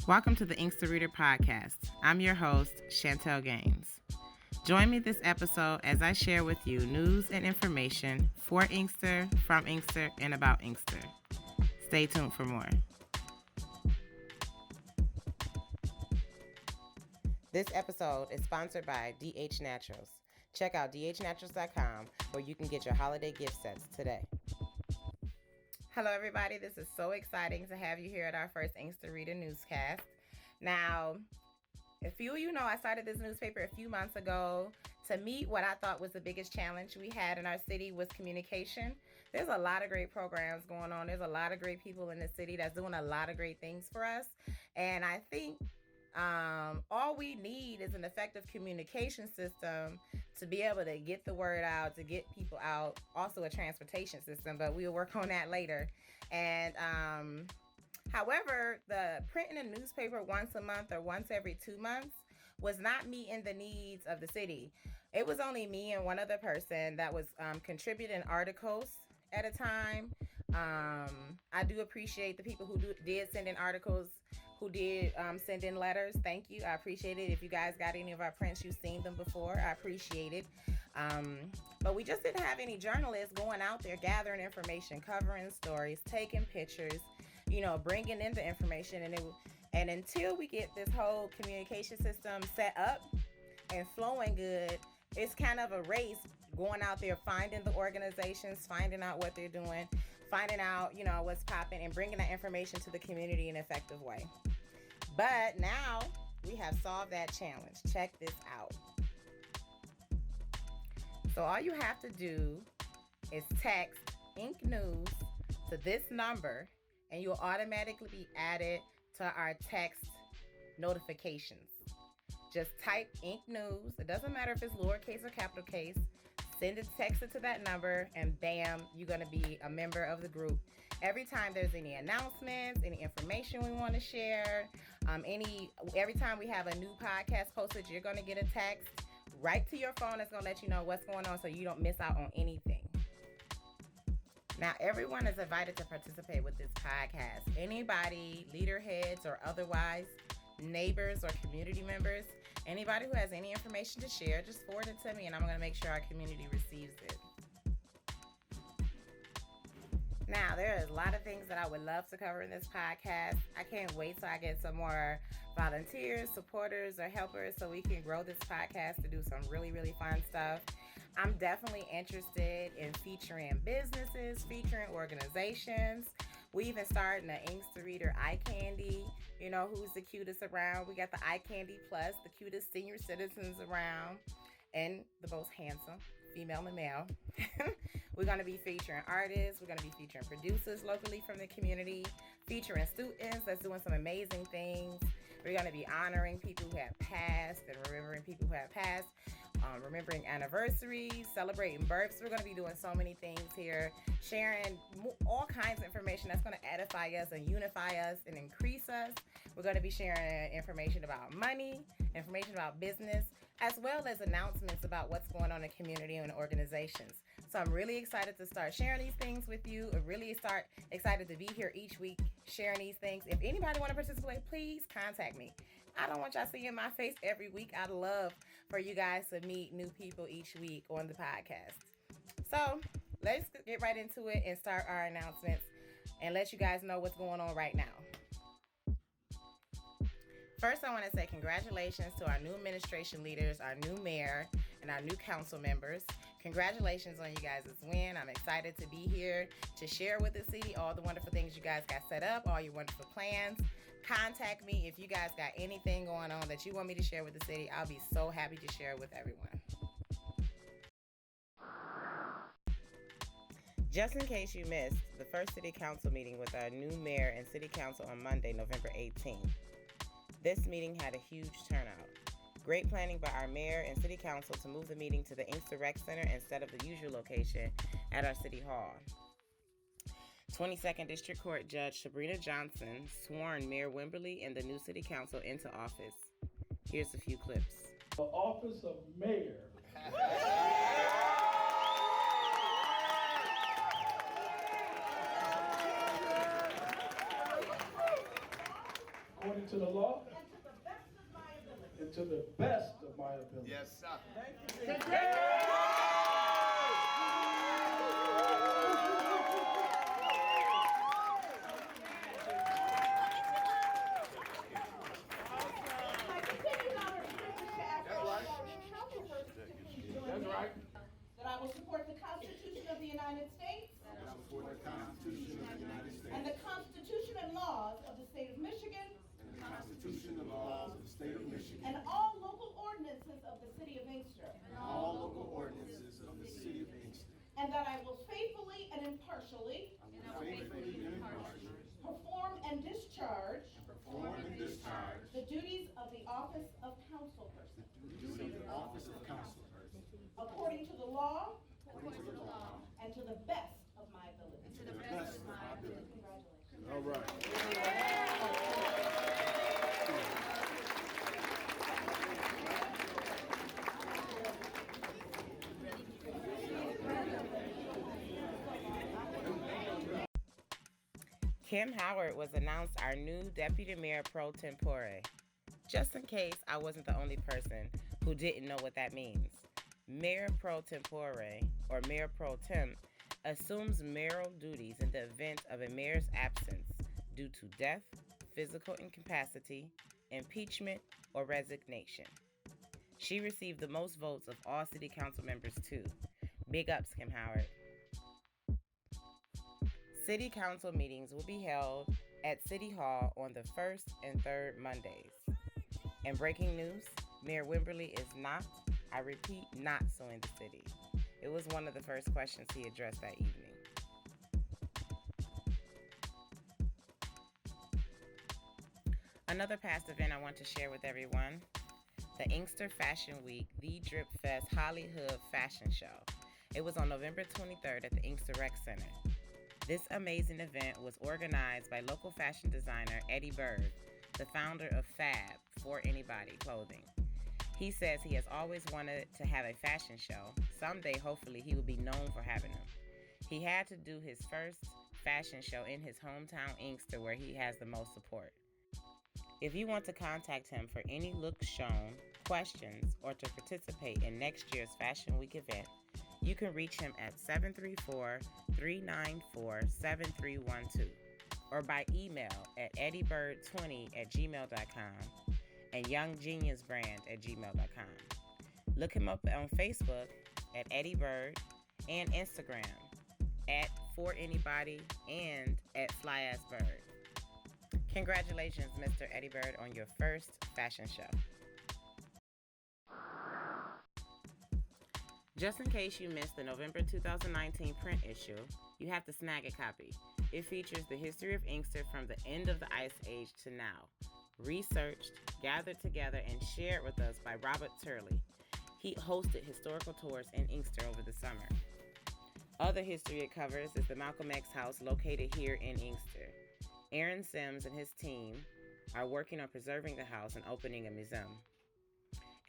Welcome to the Inkster Reader Podcast. I'm your host, Chantel Gaines. Join me this episode as I share with you news and information for Inkster, from Inkster, and about Inkster. Stay tuned for more. This episode is sponsored by DH Naturals. Check out dhnaturals.com where you can get your holiday gift sets today. Hello, everybody. This is so exciting to have you here at our first Inkster Reader newscast. Now, a few of you know I started this newspaper a few months ago to meet what I thought was the biggest challenge we had in our city was communication. There's a lot of great programs going on. There's a lot of great people in the city that's doing a lot of great things for us. And I think all we need is an effective communication system to be able to get the word out, to get people out, also a transportation system, but we'll work on that later. And however, the printing a newspaper once a month or once every 2 months was not meeting the needs of the city. It was only me and one other person that was contributing articles at a time. I do appreciate the people who did send in articles, who did send in letters. Thank you. I appreciate it. If you guys got any of our prints, you've seen them before. I appreciate it. But we just didn't have any journalists going out there gathering information, covering stories, taking pictures, bringing in the information. And until we get this whole communication system set up and flowing good, it's kind of a race going out there, finding the organizations, finding out what they're doing, finding out, what's popping, and bringing that information to the community in an effective way. But now we have solved that challenge. Check this out. So all you have to do is text INKNEWS to this number, and you'll automatically be added to our text notifications. Just type INKNEWS. It doesn't matter if it's lowercase or capital case. Text it to that number, and bam, you're going to be a member of the group. Every time there's any announcements, any information we want to share, every time we have a new podcast posted, you're going to get a text right to your phone that's going to let you know what's going on so you don't miss out on anything. Now, everyone is invited to participate with this podcast. Anybody, leader heads or otherwise, neighbors or community members, anybody who has any information to share, just forward it to me and I'm going to make sure our community receives it. Now, there are a lot of things that I would love to cover in this podcast. I can't wait till I get some more volunteers, supporters, or helpers so we can grow this podcast to do some really, really fun stuff. I'm definitely interested in featuring businesses, featuring organizations. We even started an Inkster Reader eye candy. Who's the cutest around? We got the eye candy plus, the cutest senior citizens around, and the most handsome, female and male. We're going to be featuring artists. We're going to be featuring producers locally from the community, featuring students that's doing some amazing things. We're going to be honoring people who have passed and remembering people who have passed, remembering anniversaries, celebrating births. We're going to be doing so many things here, sharing all kinds of information that's going to edify us and unify us and increase us. We're going to be sharing information about money, information about business, as well as announcements about what's going on in the community and organizations. So I'm really excited to start sharing these things with you. I'm really excited to be here each week sharing these things. If anybody want to participate, please contact me. I don't want y'all seeing my face every week. I'd love for you guys to meet new people each week on the podcast. So let's get right into it and start our announcements and let you guys know what's going on right now. First, I want to say congratulations to our new administration leaders, our new mayor, and our new council members. Congratulations on you guys' win. I'm excited to be here to share with the city all the wonderful things you guys got set up, all your wonderful plans. Contact me if you guys got anything going on that you want me to share with the city. I'll be so happy to share it with everyone. Just in case you missed the first city council meeting with our new mayor and city council on Monday, November 18th. This meeting had a huge turnout. Great planning by our mayor and city council to move the meeting to the Inkster Rec Center instead of the usual location at our city hall. 22nd District Court Judge Sabrina Johnson sworn Mayor Wimberly and the new city council into office. Here's a few clips. The office of mayor. According according to the law and to the best of my ability. and to the best of my ability. Yes, sir. Thank you. That's right. That I will support the Constitution of the United States And I support the Constitution of the United States and the Constitution and laws of the state of Michigan and the Constitution and laws of the state of Michigan and all local ordinances of the City of Inkster. and all local ordinances of the City of Inkster. And that I will faithfully and impartially I will faithfully and impartially perform and discharge perform and discharge the duties of the office of councilperson the duties of the office of councilperson according to the law according to the law and to the best of my ability. and to the best of my ability. Congratulations. All right. Kim Howard was announced our new Deputy Mayor Pro Tempore. Just in case I wasn't the only person who didn't know what that means. Mayor Pro Tempore, or Mayor Pro Temp, assumes mayoral duties in the event of a mayor's absence due to death, physical incapacity, impeachment, or resignation. She received the most votes of all city council members too. Big ups, Kim Howard. City council meetings will be held at City Hall on the first and third Mondays. And breaking news, Mayor Wimberly is not, I repeat, not suing the city. It was one of the first questions he addressed that evening. Another past event I want to share with everyone, the Inkster Fashion Week, the Drip Fest Hollywood Fashion Show. It was on November 23rd at the Inkster Rec Center. This amazing event was organized by local fashion designer Eddie Byrd, the founder of Fab, For Anybody Clothing. He says he has always wanted to have a fashion show. Someday, hopefully, he will be known for having them. He had to do his first fashion show in his hometown Inkster, where he has the most support. If you want to contact him for any looks shown, questions, or to participate in next year's Fashion Week event, you can reach him at 734-394-7312 or by email at eddiebird20@gmail.com and younggeniusbrand@gmail.com. Look him up on Facebook at Eddie Byrd and Instagram at For Anybody and at FlyAssBird. Congratulations, Mr. Eddie Byrd, on your first fashion show. Just in case you missed the November 2019 print issue, you have to snag a copy. It features the history of Inkster from the end of the Ice Age to now, researched, gathered together, and shared with us by Robert Turley. He hosted historical tours in Inkster over the summer. Other history it covers is the Malcolm X house located here in Inkster. Aaron Sims and his team are working on preserving the house and opening a museum.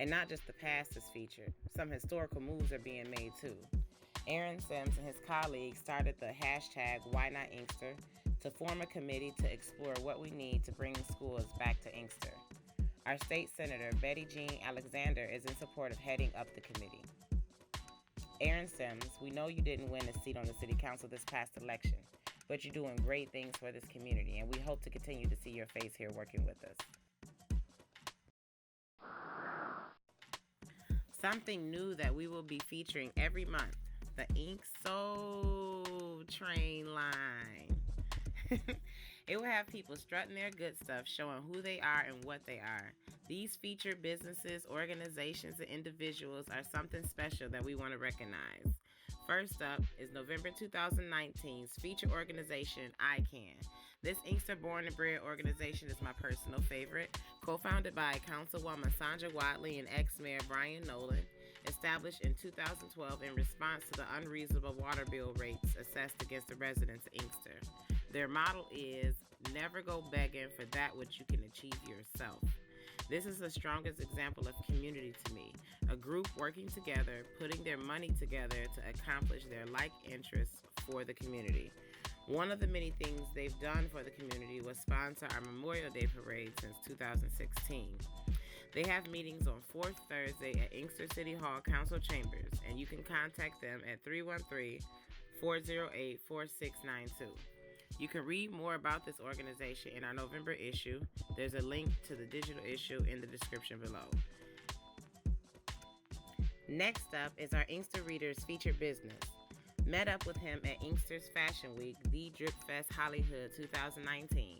And not just the past is featured, some historical moves are being made too. Aaron Sims and his colleagues started the hashtag Why Not Inkster to form a committee to explore what we need to bring schools back to Inkster. Our state senator, Betty Jean Alexander, is in support of heading up the committee. Aaron Sims, we know you didn't win a seat on the city council this past election, but you're doing great things for this community, and we hope to continue to see your face here working with us. Something new that we will be featuring every month, the Ink Soul Train line. It will have people strutting their good stuff, showing who they are and what they are. These featured businesses, organizations, and individuals are something special that we want to recognize. First up is November 2019's feature organization, ICANN. This Inkster Born and Bred organization is my personal favorite, co-founded by Councilwoman Sandra Watley and ex-mayor Brian Nolan, established in 2012 in response to the unreasonable water bill rates assessed against the residents of Inkster. Their motto is, never go begging for that which you can achieve yourself. This is the strongest example of community to me, a group working together, putting their money together to accomplish their like interests for the community. One of the many things they've done for the community was sponsor our Memorial Day Parade since 2016. They have meetings on 4th Thursday at Inkster City Hall Council Chambers, and you can contact them at 313-408-4692. You can read more about this organization in our November issue. There's a link to the digital issue in the description below. Next up is our Inkster Reader's featured business. Met up with him at Inkster's Fashion Week, the Drip Fest Hollywood 2019.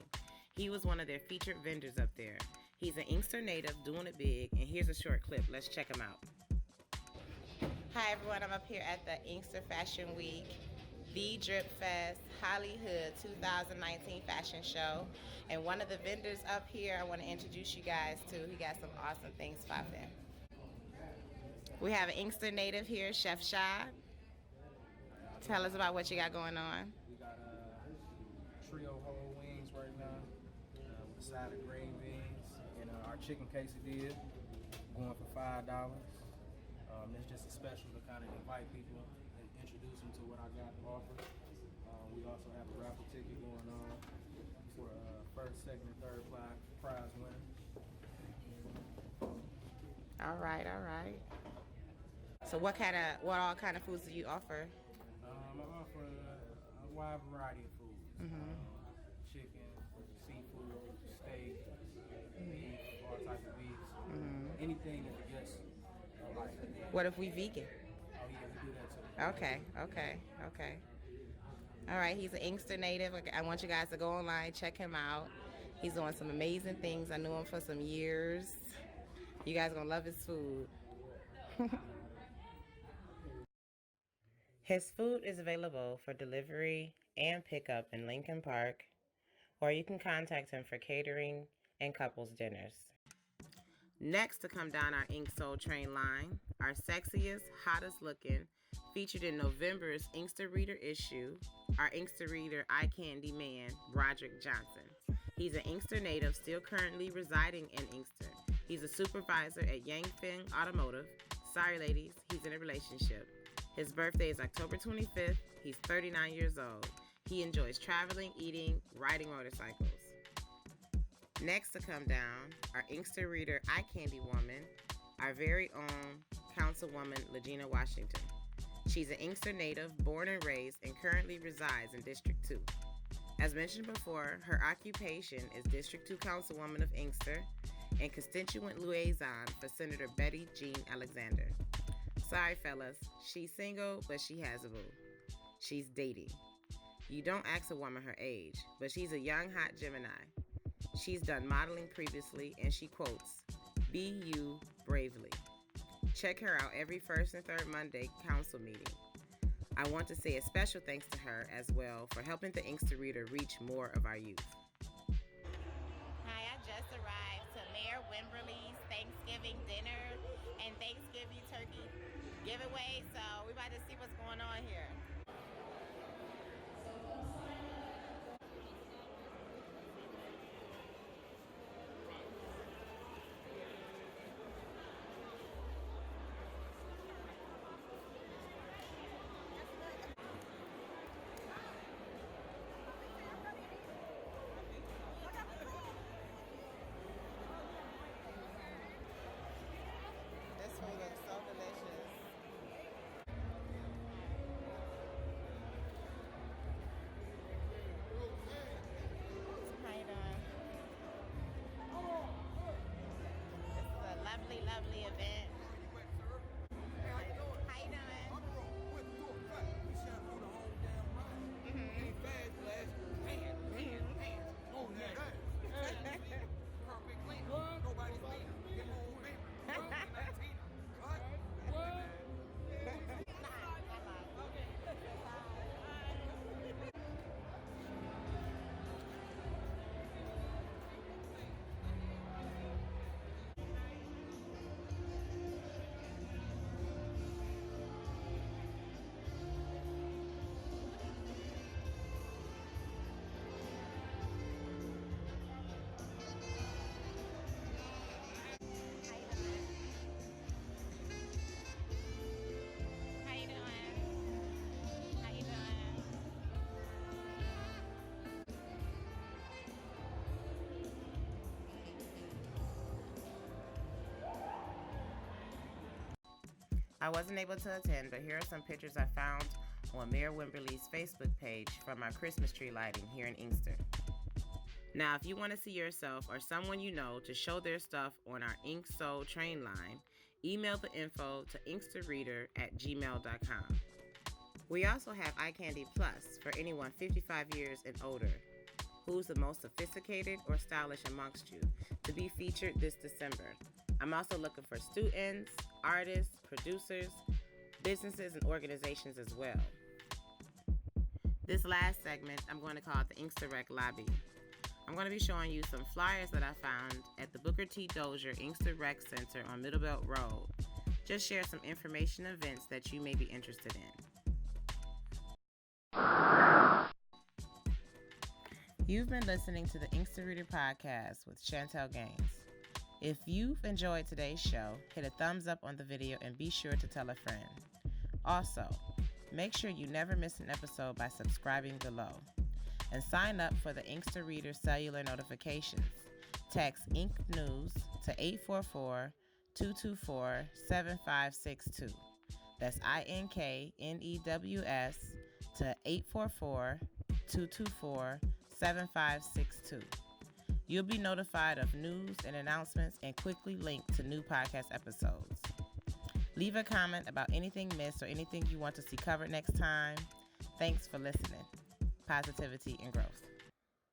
He was one of their featured vendors up there. He's an Inkster native doing it big, and here's a short clip. Let's check him out. Hi everyone, I'm up here at the Inkster Fashion Week, the Drip Fest Hollywood 2019 fashion show. And one of the vendors up here I want to introduce you guys to. He got some awesome things popping. We have an Inkster native here, Chef Shad. Tell us about what you got going on. We got trio whole wings right now with a side of green beans and our chicken quesadilla going for $5. It's just a special to kind of invite people and introduce them to what I got to offer. We also have a raffle ticket going on for first, second, and third prize winner. All right. So what all kind of foods do you offer? I offer a wide variety of foods. Chicken, seafood, steak, beef, all types of beefs. Anything that the guests like. What if we vegan? Oh yeah, we do that too. Okay. All right, he's an Inkster native. I want you guys to go online, check him out. He's doing some amazing things. I knew him for some years. You guys are gonna love his food. His food is available for delivery and pickup in Lincoln Park, or you can contact him for catering and couples dinners. Next to come down our Ink Soul train line, our sexiest, hottest looking, featured in November's Inkster Reader issue, our Inkster Reader eye candy man, Broderick Johnson. He's an Inkster native still currently residing in Inkster. He's a supervisor at Yangfeng Automotive. Sorry ladies, he's in a relationship. His birthday is October 25th. He's 39 years old. He enjoys traveling, eating, riding motorcycles. Next to come down, our Inkster Reader eye candy woman, our very own Councilwoman Legina Washington. She's an Inkster native, born and raised, and currently resides in District 2. As mentioned before, her occupation is District 2 Councilwoman of Inkster and Constituent Liaison for Senator Betty Jean Alexander. Sorry, fellas, she's single, but she has a boo. She's dating. You don't ask a woman her age, but she's a young, hot Gemini. She's done modeling previously, and she quotes, "Be you bravely." Check her out every first and third Monday council meeting. I want to say a special thanks to her as well for helping the Inkster Reader reach more of our youth. Hi, I just arrived to Mayor Wimberly's Thanksgiving dinner and Thanksgiving turkey giveaway, so we're about to see what's going on here. This food looks so delicious. I wasn't able to attend, but here are some pictures I found on Mayor Wimberly's Facebook page from our Christmas tree lighting here in Inkster. Now, if you want to see yourself or someone you know to show their stuff on our Ink Soul train line, email the info to inksterreader@gmail.com. We also have iCandy Plus for anyone 55 years and older. Who's the most sophisticated or stylish amongst you, to be featured this December. I'm also looking for students, artists, producers, businesses, and organizations as well. This last segment, I'm going to call it the Inkster Rec Lobby. I'm going to be showing you some flyers that I found at the Booker T. Dozier Inkster Rec Center on Middlebelt Road. Just share some information events that you may be interested in. You've been listening to the Inkster Reader Podcast with Chantel Gaines. If you've enjoyed today's show, hit a thumbs up on the video and be sure to tell a friend. Also, make sure you never miss an episode by subscribing below. And sign up for the Inkster Reader cellular notifications. Text INKNEWS to 844-224-7562. That's INKNEWS to 844-224-7562. You'll be notified of news and announcements and quickly link to new podcast episodes. Leave a comment about anything missed or anything you want to see covered next time. Thanks for listening. Positivity and growth.